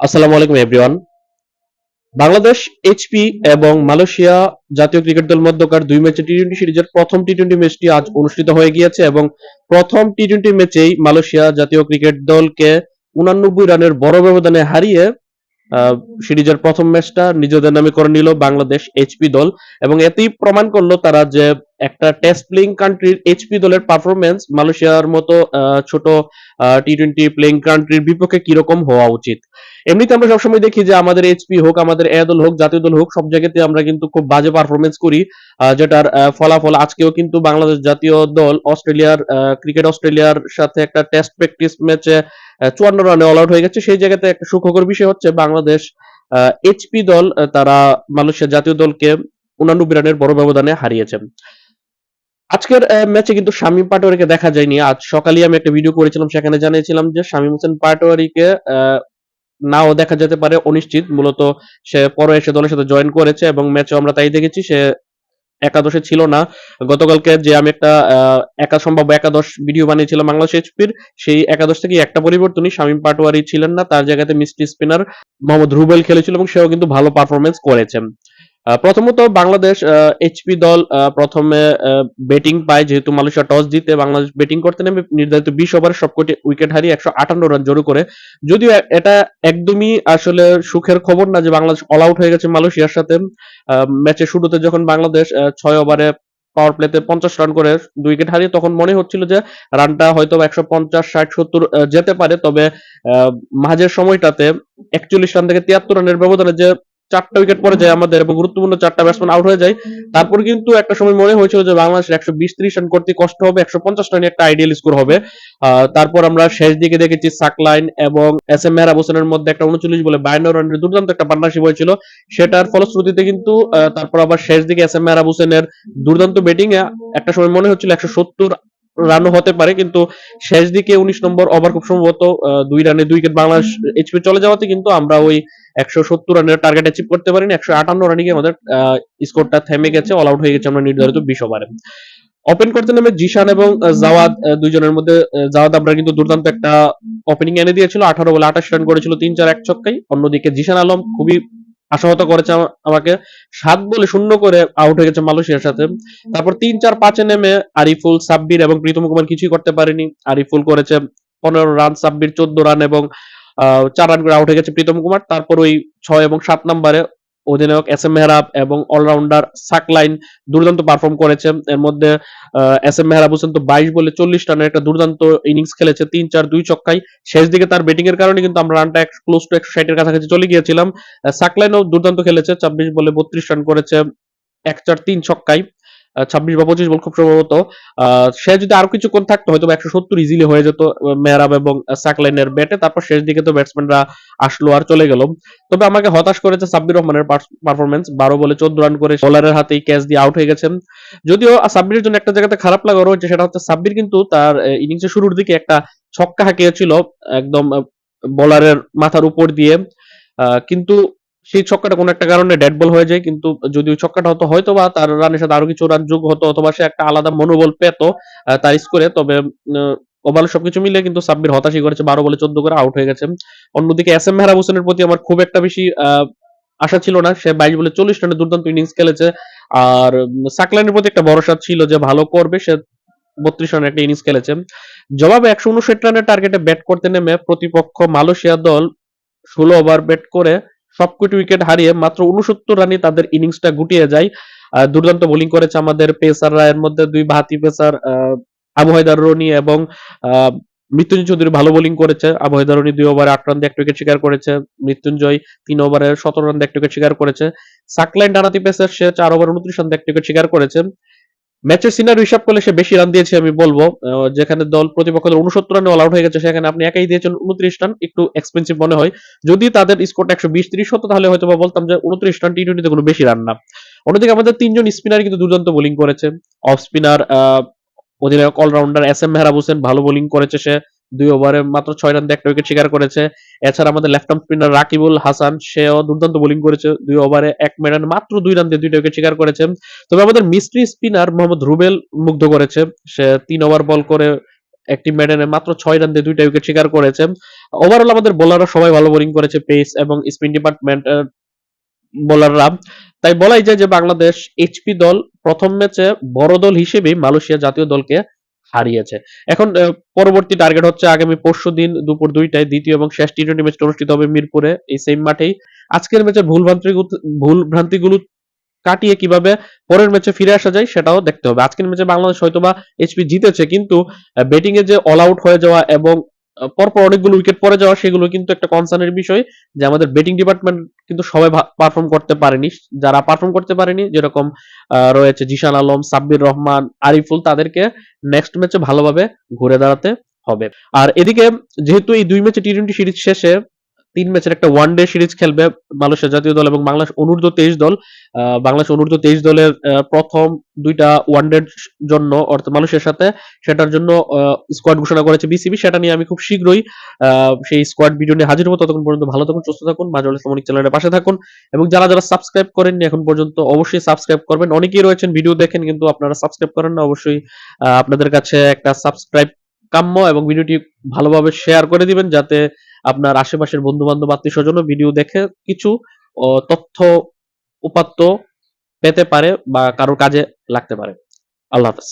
আসসালামু আলাইকুম everyone. Bangladesh HP এবং মালয়েশিয়া জাতীয় ক্রিকেট দল মধ্যকার দুই ম্যাচের টি-টোয়েন্টি সিরিজের প্রথম টি-টোয়েন্টি ম্যাচটি আজ অনুষ্ঠিত হয়ে গিয়েছে এবং প্রথম টি-টোয়েন্টি ম্যাচেই মালয়েশিয়া জাতীয় ক্রিকেট দলকে 89 রানের বড় ব্যবধানে হারিয়ে আহ, সিরিজের প্রথম ম্যাচটা নিজেদের নামে করে নিল বাংলাদেশ এইচপি দল এবং এতেই প্রমাণ করলো তারা যে একটা টেস্ট প্লেইং কান্ট্রির এইচপি দলের পারফরমেন্স মালয়েশিয়ার মতো ছোট টি-টোয়েন্টি প্লেইং কান্ট্রির বিপক্ষে কিরকম হওয়া উচিত। এমনিতে আমরা সবসময় দেখি যে আমাদের এইচপি হোক, আমাদের এ দল হোক, জাতীয় দল হোক, সব জায়গাতে আমরা কিন্তু খুব বাজে পারফরমেন্স করি, যেটার ফলাফল আজকেও কিন্তু বাংলাদেশ জাতীয় দল অস্ট্রেলিয়ার সাথে একটা টেস্ট প্র্যাকটিস ম্যাচে 54 রানে অল আউট হয়ে গেছে। সেই জায়গাতে একটা সুখকর বিষয় হচ্ছে বাংলাদেশ এইচপি দল তারা মালয়েশিয়া জাতীয় দলকে 89 রানের বড় ব্যবধানে হারিয়েছে। আজকের ম্যাচে কিন্তু শামীম পাটোয়ারিকে দেখা যায়নি। আজ সকালে আমি একটা ভিডিও করেছিলাম, সেখানে জানিয়েছিলাম যে শামীম হোসেন পাটোয়ারিকে নাও দেখা যেতে পারে, অনিশ্চিত। মূলত সে পরে এসে দলের সাথে জয়েন করেছে এবং ম্যাচে আমরা তাই দেখেছি সে একাদশে ছিল না। গতকালকে যে আমি একটা সম্ভাব্য একাদশ ভিডিও বানিয়েছিলাম বাংলাদেশ এইচপির, সেই একাদশ থেকে একটা পরিবর্তনই, শামীম পাটোয়ারি ছিলেন না, তার জায়গাতে মিস্ট্রি স্পিনার মোহাম্মদ রুবেল খেলেছিল এবং সেও কিন্তু ভালো পারফরমেন্স করেছে। প্রথমত বাংলাদেশ এইচপি দল প্রথমে ব্যাটিং পায়, যেহেতু মালয়েশিয়া টস জিতে বাংলাদেশ ব্যাটিং করতে নেমে নির্ধারিত 20 ওভারে সবকটি উইকেট হারিয়ে 158 রান জড়ো করে। যদিও এটা একদমই আসলে সুখের খবর না যে বাংলাদেশ অল আউট হয়ে গেছে মালয়েশিয়ার সাথে। ম্যাচের শুরুতে যখন বাংলাদেশ 6 ওভারে পাওয়ার প্লেতে 50 রান করে 2 উইকেট হারিয়ে, তখন মনে হচ্ছিল যে রানটা হয়তো 150, 60, 70 যেতে পারে। তবে মাঝের সময়টাতে 41 রান থেকে 73 রানের ব্যবধানে যে 4টা উইকেট পড়ে যায় আমাদের এবং গুরুত্বপূর্ণ 4টা ব্যাটসম্যান আউট হয়ে যায়, তারপর কিন্তু একটা সময় মনে হয়েছিল যে বাংলাদেশের 120-30 রান করতে কষ্ট হবে, 150 রানে একটা আইডিয়াল স্কোর হবে। তারপর আমরা শেষ দিকে দেখেছি সাকলাইন এবং এস এম মেহরাব হোসেনের মধ্যে একটা 39 বলে 52 রানের দুর্দান্ত একটা পার্টনারশিপ হয়েছিল। সেটার ফলশ্রুতিতে কিন্তু তারপর আবার শেষ দিকে এস এম মেহরাব হোসেনের দুর্দান্ত ব্যাটিং এ একটা সময় মনে হচ্ছিল 170 রানও হতে পারে, কিন্তু শেষ দিকে 19 নম্বর ওভার খুব সম্ভবত 2 রানে 2 উইকেট বাংলাদেশ এইচপি চলে যাওয়াতে কিন্তু আমরা ওই 170 রানের টার্গেট অ্যাচিভ করতে পারিনি। 158 রানে গিয়ে আমাদের স্কোরটা থেমে গেছে, অল আউট হয়ে গেছে আমরা নির্ধারিত 20 ওভারে। ওপেন করতে নেমে জিশান এবং জাওয়াদ, দুইজনের মধ্যে জাওয়াদ আবরার কিন্তু দুর্দান্ত একটা ওপেনিং এনে দিয়েছিল। 18 বলে 28 রান করেছিল 3-4-1 ছক্কায়। অন্যদিকে জিশান আলম খুবই আশাহত করেছে আমাকে, 7 বলে 0 করে আউট হয়ে গেছে মালয়েশিয়ার সাথে। তারপর 3-4-5-এ নেমে আরিফুল, সাব্বির এবং প্রীতম কুমার কিছুই করতে পারেনি। আরিফুল করেছে 15 রান, সাব্বির 14 রান এবং 4 রান করে আউট হয়ে গেছে প্রীতম কুমার। তারপর ওই 6 এবং 7 নম্বরে অধিনায়ক এস এম মেহরাব এবং অলরাউন্ডার সাকলাইন দুর্দান্ত পারফর্ম করেছে। এর মধ্যে এস এম মেহরাব হোসেন তো 22 বলে 40 রানের একটা দুর্দান্ত ইনিংস খেলেছে 3-4-2 ছক্কায়। শেষ দিকে তার ব্যাটিং এর কারণে কিন্তু আমরা রানটা ক্লোজ টু 160-এর কাছাকাছি চলে গিয়েছিলাম। সাকলাইনও দুর্দান্ত খেলেছে, 24 বলে 32 রান করেছে 1-4-3 ছক্কায়। 26 বা 25 বল খুব সম্ভবত। সে যদি আরো কিছুক্ষণ থাকতো হয়তো 170 ইজিলি হয়ে যেত মেহরাব এবং সাকলাইনের ব্যাটে। তারপর শেষ দিকে তো ব্যাটসম্যানরা আসলো আর চলে গেল। তবে আমাকে হতাশ করেছে সাব্বির রহমানের পারফরমেন্স। 12 বলে 14 রান করে বোলারের হাতেই ক্যাচ দিয়ে আউট হয়ে গেছেন। যদিও সাব্বিরের জন্য একটা জায়গাতে খারাপ লাগা রয়েছে, সেটা হচ্ছে সাব্বির কিন্তু তার ইনিংসের শুরুর দিকে একটা ছক্কা হাঁকিয়েছিল একদম বোলারের মাথার উপর দিয়ে। কিন্তু সেই ছক্কাটা কোনো একটা কারণে ডেড বল হয়ে যায়। কিন্তু যদি ওই ছক্কাটা হতো হয়তো বা তার রানের সাথে আরো কিছু রান যোগ হতো, অথবা সে একটা আলাদা মনোবল পেত তার স্কোরে। তবে ওভারঅল সবকিছু মিলে কিন্তু সাব্বির হতাশই করেছে, 12 বলে 14 করে আউট হয়ে গেছে। অন্যদিকে এস এম মেহরাব হোসেনের প্রতি আমার খুব একটা বেশি আশা ছিল না। সে 22 বলে 40 রানের দুর্দান্ত ইনিংস খেলেছে। আর সাকলাইনের প্রতি একটা ভরসা ছিল যে ভালো করবে, সে 32 রানের একটা ইনিংস খেলেছে। জবাবে 159 রানের টার্গেটে ব্যাট করতে নেমে প্রতিপক্ষ মালয়েশিয়া দল 16 ওভার ব্যাট করে সবকটি উইকেট হারিয়ে মাত্র 69 রানে তাদের ইনিংসটা গুটিয়ে যায়। দুর্দান্ত বোলিং করেছে আমাদের পেসাররা। এর মধ্যে দুই বাহাতি পেসার আবু হায়দার রনি এবং মৃত্যুঞ্জয় চৌধুরী ভালো বোলিং করেছে। আবু হায়দার রনি 2 ওভারে 8 রান দিয়ে একটা উইকেট শিকার করেছে। মৃত্যুঞ্জয় 3 ওভারে 17 রান দিয়ে একটা উইকেট শিকার করেছে। সাকলাইন ডানাতি পেসার, সে 4 ওভার 29 রান দিয়ে একটা উইকেট শিকার করেছে। ম্যাচের সিনারি হিসাব করলে সে বেশি রান দিয়েছে আমি বলবো। যেখানে প্রতিপক্ষ দল 69 রানে অল আউট হয়ে গেছে, সেখানে আপনি একাই দিয়েছেন 29 রান, একটু এক্সপেন্সিভ মনে হয়। যদি তাদের স্কোরটা 120-30 হতো তাহলে হয়তো বলতাম যে 29 রান টি-টোয়েন্টিতে কোনো বেশি রান না। অন্যদিকে আমাদের 3জন স্পিনার কিন্তু দুর্দান্ত বোলিং করেছে। অফ স্পিনার অধিনায়ক allrounder S M Mehrab Hossain ভালো বোলিং করেছে, সে 2 ওভারে মাত্র 6 রান দিয়ে একটা উইকেট শিকার করেছে। এছাড়া আমাদের left arm spinner Rakibul Hasan, সেও দুর্দান্ত বোলিং করেছে, 2 ওভারে 1 মেডান মাত্র 2 রান দিয়ে 2টা উইকেট শিকার করেছে। তবে আমাদের মিস্ট্রি স্পিনার মোহাম্মদ রুবেল মুগ্ধ করেছে। সে 3 ওভার বল করে একটি মেডেনে মাত্র 6 রান দিয়ে 2টা উইকেট শিকার করেছে। ওভারঅল আমাদের বোলাররা সবাই ভালো বোলিং করেছে, পেস এবং স্পিন ডিপার্টমেন্ট বোলাররা। তাই বলাই যায় যে বাংলাদেশ এইচপি দল প্রথম ম্যাচে বড় দল হিসেবেই মালয়েশিয়া জাতীয় দলকে হারিয়েছে। এখন পরবর্তী টার্গেট হচ্ছে আগামী পরশুদিন দুপুর 2টায় দ্বিতীয় এবং শেষ টি-টোয়েন্টি ম্যাচটা অনুষ্ঠিত হবে মিরপুরে এই সেম মাঠেই। আজকের ম্যাচের ভুল ভ্রান্তিগুলো কাটিয়ে কিভাবে পরের ম্যাচে ফিরে আসা যায় সেটাও দেখতে হবে। আজকের ম্যাচে বাংলাদেশ হয়তোবা এইচপি জিতেছে, কিন্তু ব্যাটিং এ যে অল আউট হয়ে যাওয়া এবং পরপর অনেকগুলো উইকেট পড়ে যাওয়া সেগুলো কিন্তু একটা কনসার্নের বিষয়, যে আমাদের ব্যাটিং ডিপার্টমেন্ট কিন্তু সবাই পারফর্ম করতে পারেনি। যারা পারফর্ম করতে পারেনি যেরকম রয়েছে জিশান আলম, সাব্বির রহমান, আরিফুল, তাদেরকে নেক্সট ম্যাচে ভালোভাবে ঘুরে দাঁড়াতে হবে। আর এদিকে যেহেতু এই 2 ম্যাচে টি-টোয়েন্টি সিরিজ শেষে 3 ম্যাচের একটা ওয়ানডে সিরিজ খেলবে মালয়েশিয়া জাতীয় দল এবং বাংলাদেশ অনূর্ধ্ব 23 দল। বাংলাদেশ অনূর্ধ্ব 23 দলের প্রথম 2টা ওয়ানডের জন্য অর্থাৎ মালয়েশিয়ার সাথে, সেটার জন্য স্কোয়াড ঘোষণা করেছে বিসিবি। সেটা নিয়ে আমি খুব শীঘ্রই সেই স্কোয়াড ভিডিও নিয়ে হাজির হবো। ততক্ষণ পর্যন্ত ভালো থাকুন, সুস্থ থাকুন, মাজুল ইসলামিক চ্যানেলের পাশে থাকুন এবং যারা যারা সাবস্ক্রাইব করেননি এখন পর্যন্ত অবশ্যই সাবস্ক্রাইব করবেন। অনেকেই রয়েছেন ভিডিও দেখেন কিন্তু আপনারা সাবস্ক্রাইব করেন না। অবশ্যই আপনাদের কাছে একটা সাবস্ক্রাইব কাম্য এবং ভিডিওটি ভালোভাবে শেয়ার করে দিবেন, যাতে আপনার আশেপাশের বন্ধু বান্ধব আত্মীয় স্বজনও ভিডিও দেখে কিছু তথ্য উপাত্ত পেতে পারে বা কারোর কাজে লাগতে পারে। আল্লাহ হাফেজ।